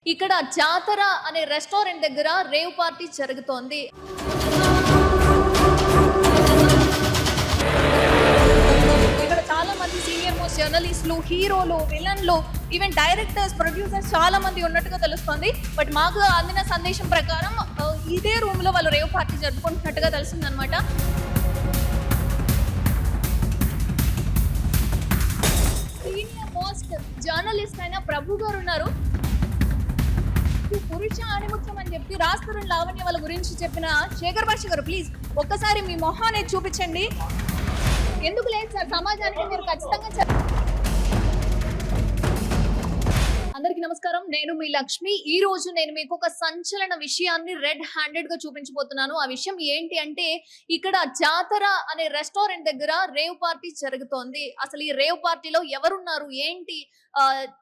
ఇక్కడ జాతర అనే రెస్టారెంట్ దగ్గర రేవ్ పార్టీ జరుగుతోంది. ఇక్కడ చాలా మంది సీనియర్ మోస్ట్ జర్నలిస్టులు, హీరోలు, విలన్లు, ఈవెన్ డైరెక్టర్స్, ప్రొడ్యూసర్స్ చాలా మంది ఉన్నట్టుగా తెలుస్తోంది. బట్ మాకు అందిన సందేశం ప్రకారం ఇదే రూమ్ లో వాళ్ళు రేవ్ పార్టీ జరుపుకుంటున్నట్టుగా తెలిసిందనమాట. సీనియర్ మోస్ట్ జర్నలిస్ట్ అయిన ప్రభు గారు ఉన్నారు. పురుష ఆణిముత్యం అని చెప్పి రాస్తరుణ్ లావణ్య వాళ్ళ గురించి చెప్పిన శేఖర్ భాష గారు, ప్లీజ్ ఒక్కసారి మీ మొహాన్ని చూపించండి. ఎందుకు లేదు సార్, సమాజానికి మీరు ఖచ్చితంగా అందరికీ నమస్కారం, నేను మీ లక్ష్మి. ఈ రోజు నేను మీకు ఒక సంచలన విషయాన్ని రెడ్ హ్యాండెడ్ గా చూపించబోతున్నాను. ఆ విషయం ఏంటి అంటే, ఇక్కడ జాతర అనే రెస్టారెంట్ దగ్గర రేవ్ పార్టీ జరుగుతోంది. అసలు ఈ రేవ్ పార్టీలో ఎవరున్నారు ఏంటి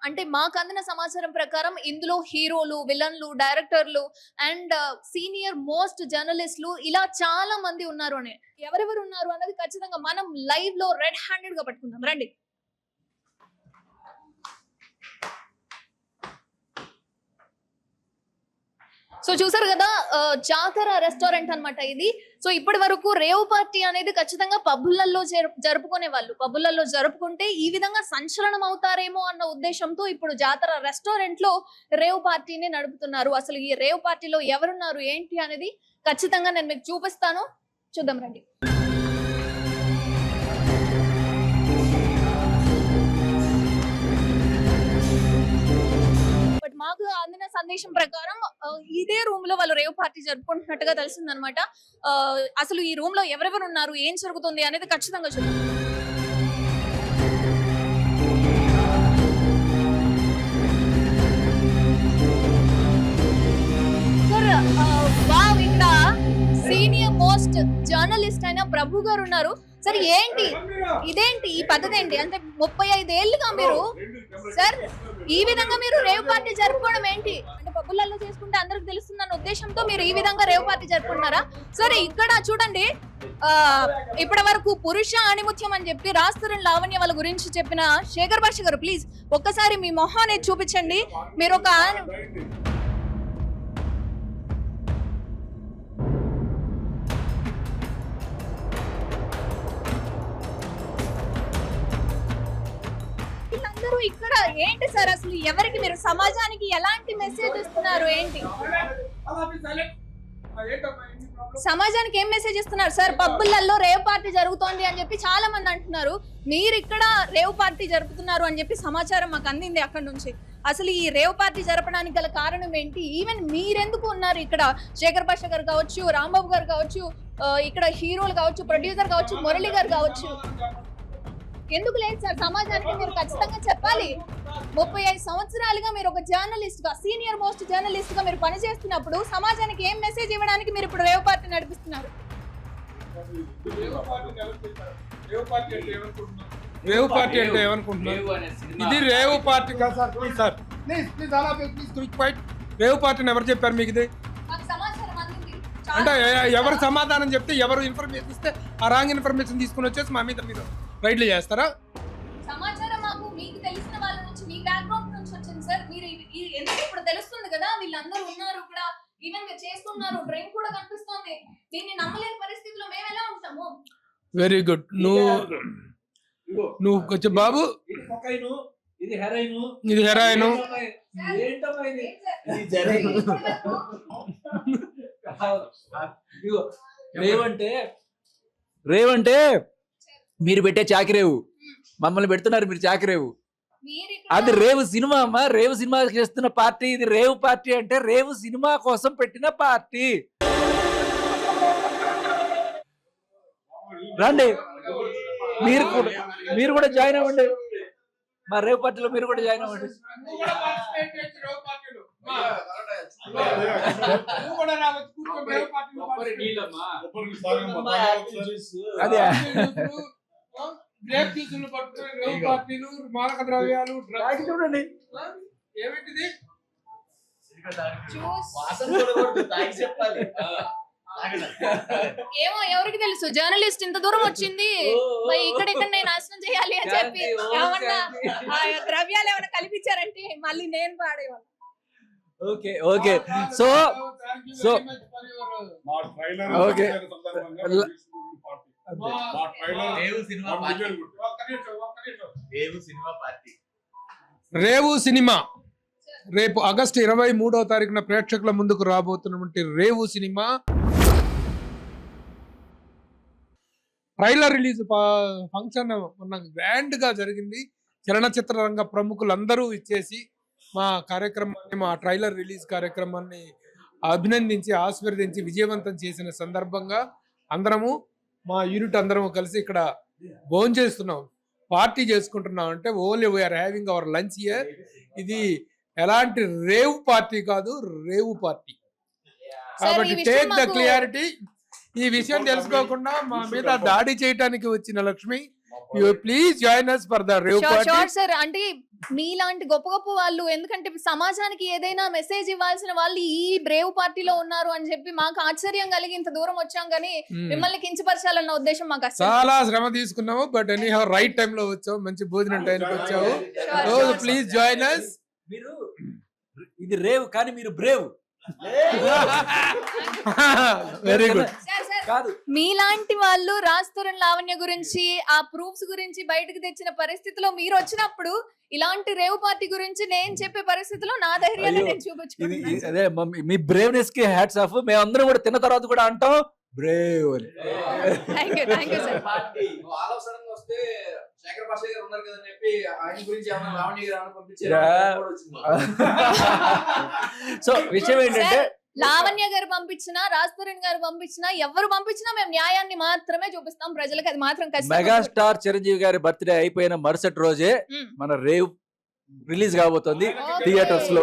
అంటే, మాకు అందిన సమాచారం ప్రకారం ఇందులో హీరోలు, విలన్లు, డైరెక్టర్లు అండ్ సీనియర్ మోస్ట్ జర్నలిస్టులు ఇలా చాలా మంది ఉన్నారు. అని ఎవరెవరు ఉన్నారు అన్నది ఖచ్చితంగా మనం లైవ్ లో రెడ్ హ్యాండెడ్ గా పట్టుకుందాం. రండి. సో చూసారు కదా, జాతర రెస్టారెంట్ అన్నమాట ఇది. సో ఇప్పటి వరకు రేవ్ పార్టీ అనేది ఖచ్చితంగా పబ్బులలో జరుపుకునే వాళ్ళు, పబ్బులలో జరుపుకుంటే ఈ విధంగా సంచలనం అవుతారేమో అన్న ఉద్దేశంతో ఇప్పుడు జాతర రెస్టారెంట్ లో రేవ్ పార్టీని నడుపుతున్నారు. అసలు ఈ రేవ్ పార్టీలో ఎవరున్నారు ఏంటి అనేది ఖచ్చితంగా నేను మీకు చూపిస్తాను. చూద్దాం రండి. మాకు అందిన సందేశం ప్రకారం ఇదే రూమ్ లో వాళ్ళు రేవ్ పార్టీ జరుపుకుంటున్నట్టుగా తెలిసిందనమాట. అసలు ఈ రూమ్ లో ఎవరెవరు ఉన్నారు, ఏం జరుగుతుంది అనేది ఖచ్చితంగా చూద్దాం. సార్ వావ్, ఇక్కడ సీనియర్ మోస్ట్ జర్నలిస్ట్ అయిన ప్రభు గారు ఉన్నారు. సార్ ఏంటి ఇదేంటి ఈ పద్ధతి ఏంటి? అంటే 35 ఏళ్ళుగా మీరు సార్ ఈ విధంగా మీరు రేవ్ పార్టీ జరుపుకోవడం ఏంటి? అంటే పబ్బులలో చేసుకుంటే అందరికి తెలుస్తుందన్న ఉద్దేశంతో మీరు ఈ విధంగా రేవ్ పార్టీ జరుపుకుంటున్నారా? సరే ఇక్కడ చూడండి, ఇప్పటి వరకు పురుష ఆణిముత్యం అని చెప్పి రాస్తరుణ్ లావణ్య వాళ్ళ గురించి చెప్పిన శేఖర్ భాష గారు, ప్లీజ్ ఒక్కసారి మీ మొహాన్ని చూపించండి. మీరు ఒక ఇక్కడ ఏంటి సార్, అసలు ఎవరికి మీరు సమాజానికి ఎలాంటి మెసేజ్ ఇస్తున్నారు ఏంటి? సమాజానికి ఏం మెసేజ్ ఇస్తున్నారు సార్? పబ్బులలో రేవ్ పార్టీ జరుగుతోంది అని చెప్పి చాలా మంది అంటున్నారు. మీరు ఇక్కడ రేవ్ పార్టీ జరుపుతున్నారు అని చెప్పి సమాచారం మాకు అందింది అక్కడ నుంచి. అసలు ఈ రేవ్ పార్టీ జరపడానికి గల కారణం ఏంటి? ఈవెన్ మీరెందుకు ఉన్నారు ఇక్కడ? శేఖర్ భాష గారు కావచ్చు, రాంబాబు గారు కావచ్చు, ఇక్కడ హీరోలు కావచ్చు, ప్రొడ్యూసర్ కావచ్చు, మురళి గారు కావచ్చు, ఎందుకు లేదు సార్? సమాజానికి మీరు ఖచ్చితంగా చెప్పాలి. 35 సంవత్సరాలుగా మీరు ఒక జర్నలిస్ట్ గా, సీనియర్ మోస్ట్ జర్నలిస్ట్ గా మీరు పనిచేస్తున్నప్పుడు సమాజానికి ఏం మెసేజ్ ఇవ్వడానికి మీరు ఇప్పుడు రేవ్ పార్టీ నడిపిస్తున్నారు? రేవ్ పార్టీ అంటే ఏమనుకుంటున్నారు? ఇది రేవ్ పార్టీ కాదు సార్. ప్లీజ్ సార్, ప్లీజ్ అలా ప్లీజ్ క్విక్ ఫైట్. రేవ్ పార్టీని ఎవరు చెప్పారు మీకు? ఇది అంటే ఎవరు సమాధానం చెప్తే, ఎవరు ఇన్ఫర్మేషన్ ఇస్తే ఆ రాంగ్ ఇన్ఫర్మేషన్ తీసుకుని వచ్చేసి మా మీద మీరు రైడ్లు చేస్తారా? సమాచారం మాకు మీకు తెలిసిన వాళ్ళ నుంచి, మీ బ్యాక్గ్రౌండ్ నుంచి వచ్చింది సార్. మీరు ఎందుకు ఇప్పుడు తెలుస్తుంది కదా, వీళ్ళందరూ ఉన్నారు ఇక్కడ, ఈవెన్ మీరు చేస్తున్నారు, డ్రింక్ కూడా కనిపిస్తుంది. దీన్ని నమ్మలేని పరిస్థితిలో మేము ఎలా ఉంటాము? Very good. నువ్వు కొంచెం బాబు, ఇది హెరాయిన్, ఇది హెరాయిన్. రేవంటే మీరు పెట్టే చాకిరేవు, మమ్మల్ని పెడుతున్నారు మీరు చాకిరేవు. అది రేవు సినిమా అమ్మా, రేవు సినిమా చేస్తున్న పార్టీ ఇది. రేవు పార్టీ అంటే రేవు సినిమా కోసం పెట్టిన పార్టీ. రండి, మీరు కూడా జాయిన్ అవ్వండి మా రేవు పార్టీలో. మీరు కూడా జాయిన్ అవ్వండి. అదే మాదక ద్రవ్యాలు చూడండి. ఏమిటిది? ఏమో ఎవరికి తెలుసు, జర్నలిస్ట్ ఇంత దూరం వచ్చింది ఇక్కడ నాశనం చేయాలి అని చెప్పి ఏమన్నా ద్రవ్యాలు ఏమైనా కల్పించారంటే మళ్ళీ నేను పాడేవాళ్ళు. Okay okay so so okay Revu cinema రేపు ఆగస్టు 23వ తారీఖున ప్రేక్షకుల ముందుకు రాబోతున్నటువంటి Revu cinema trailer release function మొన్న గ్రాండ్ గా జరిగింది. చలనచిత్ర రంగ ప్రముఖులందరూ ఇచ్చేసి మా కార్యక్రమాన్ని, మా ట్రైలర్ రిలీజ్ కార్యక్రమాన్ని అభినందించి ఆశీర్వదించి విజయవంతం చేసిన సందర్భంగా అందరము మా యూనిట్ అందరము కలిసి ఇక్కడ భోంచేస్తున్నాం, పార్టీ చేసుకుంటున్నాం. అంటే only we are having our lunch here. ఇది ఎలాంటి రేవ్ పార్టీ కాదు, రేవు పార్టీ. కాబట్టి టేక్ ద క్లియారిటీ. ఈ విషయం తెలుసుకోకుండా మా మీద దాడి చేయడానికి వచ్చిన Lakshmi, please join us for the rave party. Sir అంటే మీలాంటి గొప్ప గొప్ప వాళ్ళు, ఎందుకంటే సమాజానికి ఏదైనా మెసేజ్ ఇవ్వాల్సిన వాళ్ళు ఈ రేవ్ పార్టీలో ఉన్నారు అని చెప్పి మాకు ఆశ్చర్యం కలిగి ఇంత దూరం వచ్చాం, కానీ మిమ్మల్ని కించపరచాలన్న ఉద్దేశం మాకు అసలు. చాలా శ్రమ తీసుకున్నాము, but any how right time లో వచ్చావు, మంచి భోజనం టైంకి వచ్చావు. Please join us. మీరు ఇది రేవ్ కానీ మీరు బ్రేవ్. Very good. కాదు, మీలాంటి వాళ్ళు రాజ్ లావణ్య గురించి ఆ ప్రూఫ్స్ గురించి బయటకు తెచ్చిన పరిస్థితిలో మీరు వచ్చినప్పుడు ఇలాంటి రేవ్ పార్టీ గురించి నేను చెప్పే పరిస్థితిలో నా ధైర్యాన్ని నేను చూపించుకుంటున్నాను. అదే మీ బ్రేవ్నెస్ కి హ్యాట్స్ ఆఫ్. మేమందరం కూడా తిన్న తర్వాత కూడా అంటాం బ్రేవ్ అని. Thank you sir. సో విషయం ఏంటంటే లావణ్య గారు పంపించినా, రాజ్ తరుణ్ గారు పంపించినా, ఎవరు పంపించినా మేము న్యాయాన్ని మాత్రమే చూపిస్తాం ప్రజలకు. అది మాత్రం మెగాస్టార్ చిరంజీవి గారి బర్త్డే అయిపోయిన మరుసటి రోజే మన రేవ్ రిలీజ్ కాబోతోంది థియేటర్స్ లో.